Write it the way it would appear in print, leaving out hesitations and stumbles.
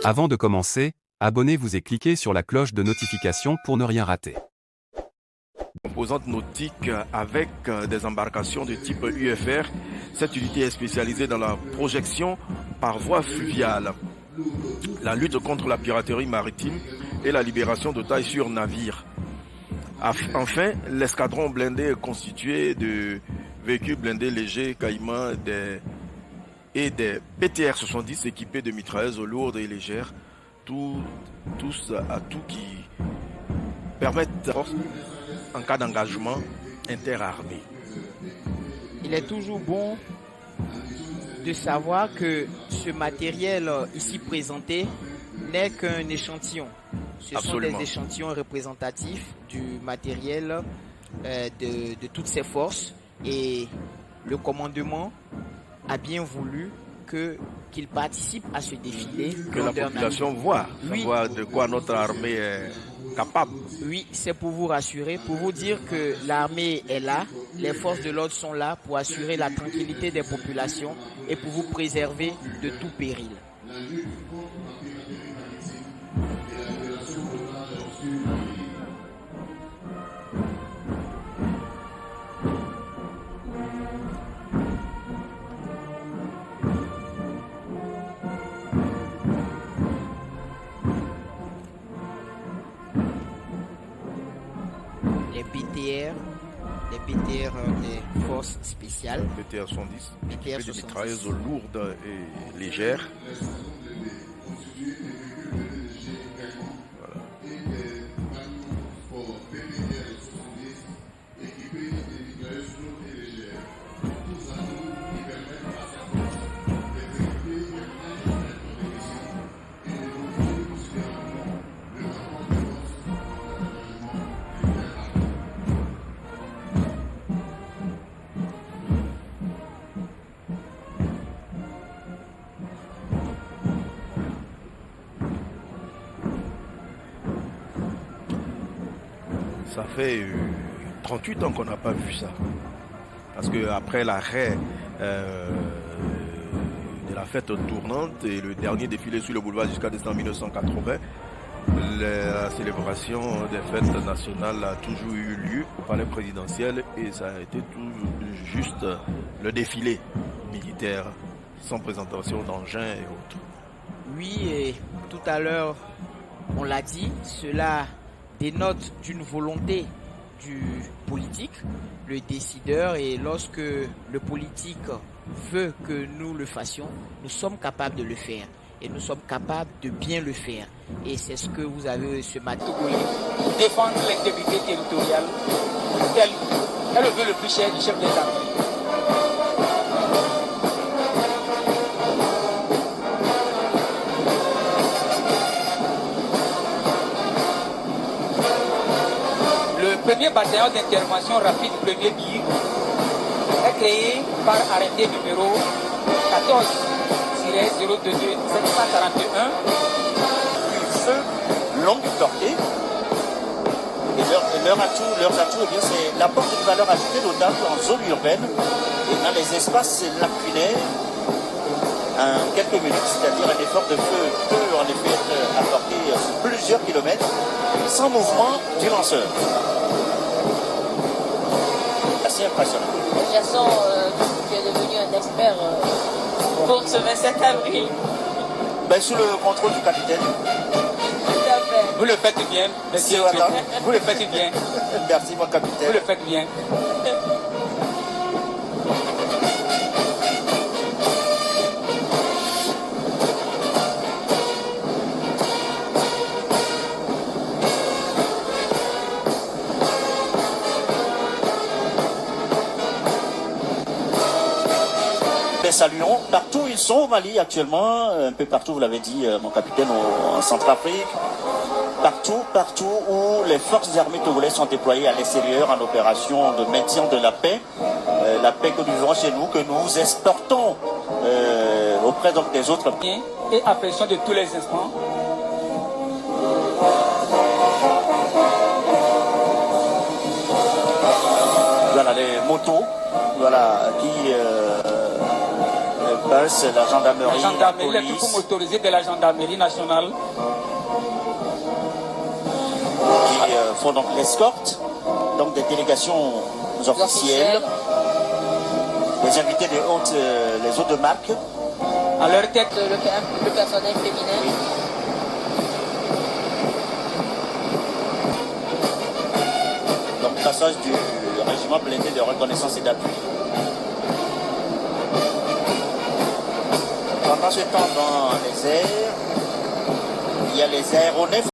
Avant de commencer, abonnez-vous et cliquez sur la cloche de notification pour ne rien rater. Composante nautique avec des embarcations de type UFR. Cette unité est spécialisée dans la projection par voie fluviale, la lutte contre la piraterie maritime et la libération d'otages sur navire. Enfin, l'escadron blindé est constitué de véhicules blindés légers Caïman et des BTR-70 équipés de mitrailleuses lourdes et légères, tous qui permettent en cas d'engagement interarmé. Il est toujours bon de savoir que ce matériel ici présenté n'est qu'un échantillon. Ce Absolument. sont des échantillons représentatifs du matériel de toutes ces forces, et le commandement a bien voulu qu'il participe à ce défilé. Que la population voit, savoir de quoi notre armée est capable. Oui, c'est pour vous rassurer, pour vous dire que l'armée est là, les forces de l'ordre sont là pour assurer la tranquillité des populations et pour vous préserver de tout péril. Les BTR des forces spéciales. BTR 110, BTR des mitrailleuses lourdes et légères. Voilà. Ça fait 38 ans qu'on n'a pas vu ça. Parce que après l'arrêt de la fête tournante et le dernier défilé sur le boulevard jusqu'à décembre 1980, la célébration des fêtes nationales a toujours eu lieu au palais présidentiel, et ça a été tout juste le défilé militaire sans présentation d'engins et autres. Oui, et tout à l'heure, on l'a dit, cela dénote d'une volonté du politique, le décideur, et lorsque le politique veut que nous le fassions, nous sommes capables de le faire, et nous sommes capables de bien le faire, et c'est ce que vous avez ce matin. Défendre l'intégrité territoriale, tel est le vœu le plus cher du chef d'État. Le premier bataillon d'intervention rapide premier BIR est créé par arrêté numéro 14-022-741. Du feu longue portée. Et leurs atouts, eh bien, c'est l'apport d'une valeur ajoutée notable en zone urbaine et dans les espaces lacunaires en quelques minutes. C'est-à-dire un effort de feu peut en effet être apporté sur plusieurs kilomètres sans mouvement du lanceur. Assez impressionnant. Jason, tu es devenu un expert pour ce 27 avril. Ben, sous le contrôle du capitaine. Tout à fait. Vous le faites bien, monsieur. Vous le faites bien. Merci, mon capitaine. Vous le faites bien. Saluons partout où ils sont au Mali actuellement, un peu partout, vous l'avez dit mon capitaine, en Centrafrique, partout où les forces armées togolaises sont déployées à l'extérieur en opération de maintien de la paix que nous vivons chez nous, que nous exportons auprès donc des autres pays. Et affection de tous les instants. Voilà les motos, voilà qui Force, la gendarmerie, la les police, troupes motorisées de la gendarmerie nationale. qui font donc l'escorte, donc des délégations officielles, les invités des hôtes, les hôtes de marque. À leur tête, Le personnel féminin. Donc passage du régiment blindé de reconnaissance et d'appui. Pendant ce temps, dans les airs, il y a les aéronefs